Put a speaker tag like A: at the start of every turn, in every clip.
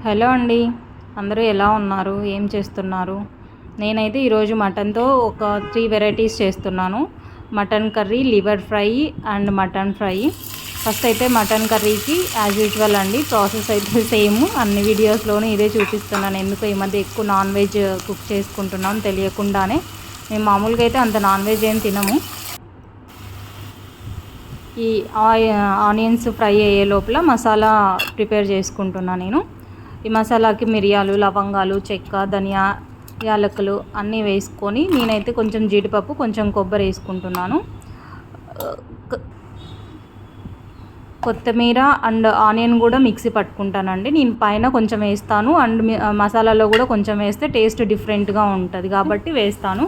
A: Hello అండి. అందరూ ఎలా ఉన్నారు? ఏం చేస్తున్నారు? నేనైతే ఈరోజు మటన్తో ఒక 3 వెరైటీస్ చేస్తున్నాను. Mutton curry, liver fry and mutton fry. First అయితే మటన్ కర్రీకి యాజ్ యూజువల్ అండి ప్రాసెస్ అయితే సేమ్ అన్ని వీడియోస్లోనూ ఇదే చూపిస్తున్నాను. ఎందుకు ఈ మధ్య ఎక్కువ నాన్ వెజ్ కుక్ చేసుకుంటున్నాం తెలియకుండానే. మేము మామూలుగా అయితే అంత నాన్ వెజ్ ఏం తినము. ఈ ఆనియన్స్ ఫ్రై అయ్యే లోపల మసాలా ప్రిపేర్ చేసుకుంటున్నాను నేను. ఈ మసాలాకి మిరియాలు, లవంగాలు, చెక్క, ధనియా, యాలకులు అన్నీ వేసుకొని నేనైతే కొంచెం జీడిపప్పు, కొంచెం కొబ్బరి వేసుకుంటున్నాను. కొత్తిమీర అండ్ ఆనియన్ కూడా మిక్సీ పట్టుకుంటానండి. నేను పైన కొంచెం వేస్తాను అండ్ మసాలాలో కూడా కొంచెం వేస్తే టేస్ట్ డిఫరెంట్గా ఉంటుంది కాబట్టి వేస్తాను.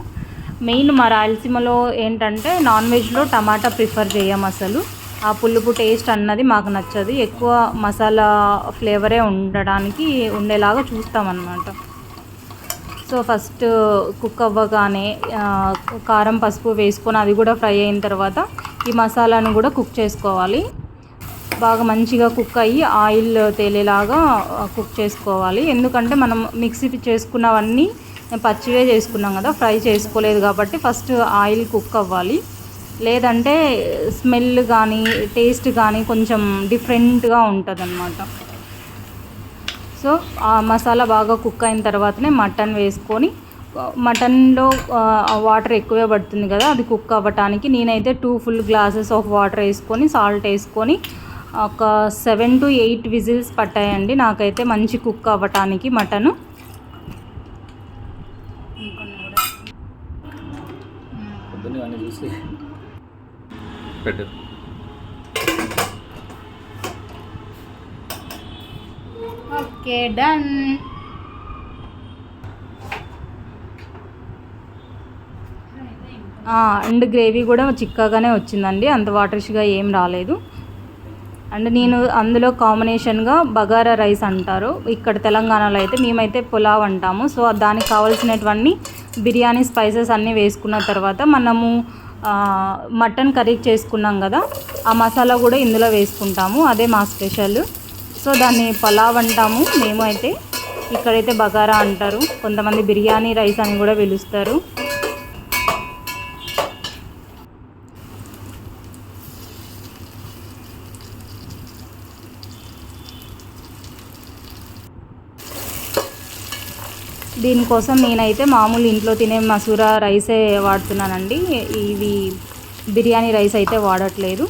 A: మెయిన్ మా రాయలసీమలో ఏంటంటే నాన్ వెజ్లో టమాటా ప్రిఫర్ చేయం అసలు. ఆ పులుపు టేస్ట్ అన్నది మాకు నచ్చదు. ఎక్కువ మసాలా ఫ్లేవరే ఉండేలాగా చూస్తామన్నమాట. సో ఫస్ట్ కుక్ అవ్వగానే కారం, పసుపు వేసుకొని అది కూడా ఫ్రై అయిన తర్వాత ఈ మసాలాను కూడా కుక్ చేసుకోవాలి. బాగా మంచిగా కుక్ అయ్యి ఆయిల్ తేలేలాగా కుక్ చేసుకోవాలి. ఎందుకంటే మనం మిక్సీ చేసుకున్నవన్నీ పచ్చివే చేసుకున్నాం కదా, ఫ్రై చేసుకోలేదు కాబట్టి ఫస్ట్ ఆయిల్ కుక్ అవ్వాలి. లేదంటే స్మెల్ కానీ టేస్ట్ కానీ కొంచెం డిఫరెంట్గా ఉంటుంది అన్నమాట. సో ఆ మసాలా బాగా కుక్ అయిన తర్వాతనే మటన్ వేసుకొని, మటన్లో వాటర్ ఎక్కువే పడుతుంది కదా, అది కుక్ అవ్వటానికి నేనైతే 2 full glasses ఆఫ్ వాటర్ వేసుకొని సాల్ట్ వేసుకొని ఒక 7 to 8 విజిల్స్ పట్టాయండి నాకైతే మంచి కుక్ అవ్వటానికి mutton. Okay, done. And gravy కూడా చిక్కగానే వచ్చిందండి, అంత వాటర్స్గా ఏం రాలేదు. అండ్ నేను అందులో కాంబినేషన్గా బగారా రైస్ అంటారు ఇక్కడ తెలంగాణలో, అయితే మేమైతే పులావ్ అంటాము. సో దానికి కావాల్సినటువన్నీ బిర్యానీ స్పైసెస్ అన్నీ వేసుకున్న తర్వాత మనము మటన్ కర్రీ చేసుకున్నాం కదా, ఆ మసాలా కూడా ఇందులో వేసుకుంటాము. అదే మా స్పెషల్. సో దాన్ని పులావ్ అంటాము మేము అయితే. ఇక్కడైతే బగారా అంటారు, కొంతమంది బిర్యానీ రైస్ అని కూడా పిలుస్తారు. దీనికోసం నేనైతే మామూలు ఇంట్లో తినే మసూరా రైసే వాడుతున్నానండి. ఇవి బిర్యానీ రైస్ అయితే వాడట్లేదు.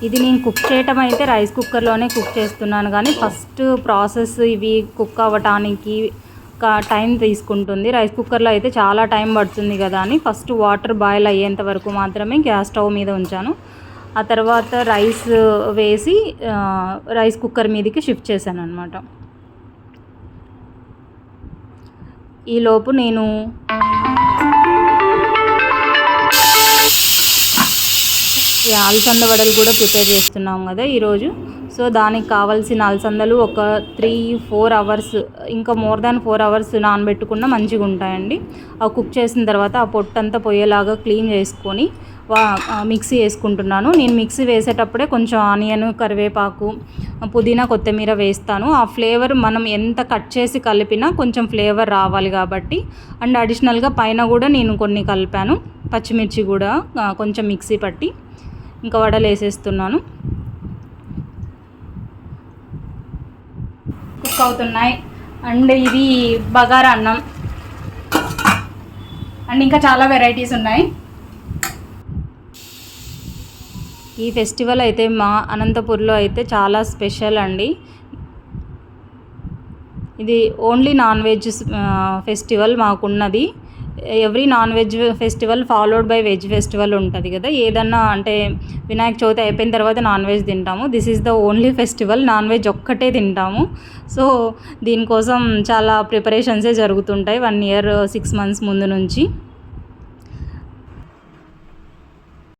A: ఇది నేను కుక్ చేయటం అయితే రైస్ కుక్కర్లోనే కుక్ చేస్తున్నాను, కానీ ఫస్ట్ ప్రాసెస్ ఇవి కుక్ అవ్వటానికి టైం తీసుకుంటుంది. రైస్ కుక్కర్లో అయితే చాలా టైం పడుతుంది కదా అని ఫస్ట్ వాటర్ బాయిల్ అయ్యేంత వరకు మాత్రమే గ్యాస్ స్టవ్ మీద ఉంచాను. ఆ తర్వాత రైస్ వేసి రైస్ కుక్కర్ మీదకి షిఫ్ట్ చేశాను అన్నమాట. ఈలోపు నేను అలసంద వడలు కూడా ప్రిపేర్ చేస్తున్నాం కదా ఈరోజు. సో దానికి కావాల్సిన అలసందలు ఒక 3-4 అవర్స్, ఇంకా మోర్ దాన్ 4 అవర్స్ నానబెట్టుకున్న మంచిగా ఉంటాయండి. అవి కుక్ చేసిన తర్వాత ఆ పొట్టంతా పోయేలాగా క్లీన్ చేసుకొని మిక్సీ వేసుకుంటున్నాను. నేను మిక్సీ వేసేటప్పుడే కొంచెం ఆనియన్, కరివేపాకు, పుదీనా, కొత్తిమీర వేస్తాను. ఆ ఫ్లేవర్ మనం ఎంత కట్ చేసి కలిపినా కొంచెం ఫ్లేవర్ రావాలి కాబట్టి. అండ్ అడిషనల్గా పైన కూడా నేను కొన్ని కలిపాను, పచ్చిమిర్చి కూడా కొంచెం మిక్సీ పట్టి. ఇంకా వడలు వేసేస్తున్నాను. కుక్ అవుతున్నాయి. అండ్ ఇది బగారా అన్నం అండ్ ఇంకా చాలా వెరైటీస్ ఉన్నాయి. ఈ ఫెస్టివల్ అయితే మా అనంతపూర్లో అయితే చాలా స్పెషల్ అండి. ఇది ఓన్లీ నాన్ వెజ్ ఫెస్టివల్ మాకున్నది. Every non veg festival followed by veg festival ఉంటుంది కదా. ఏదన్నా అంటే వినాయక చవితి అయిపోయిన తర్వాత నాన్ వెజ్ తింటాము. This is the only festival non veg ఒక్కటే తింటాము. సో దీనికోసం చాలా ప్రిపరేషన్సే జరుగుతుంటాయి 1 year 6 months ముందు నుంచి.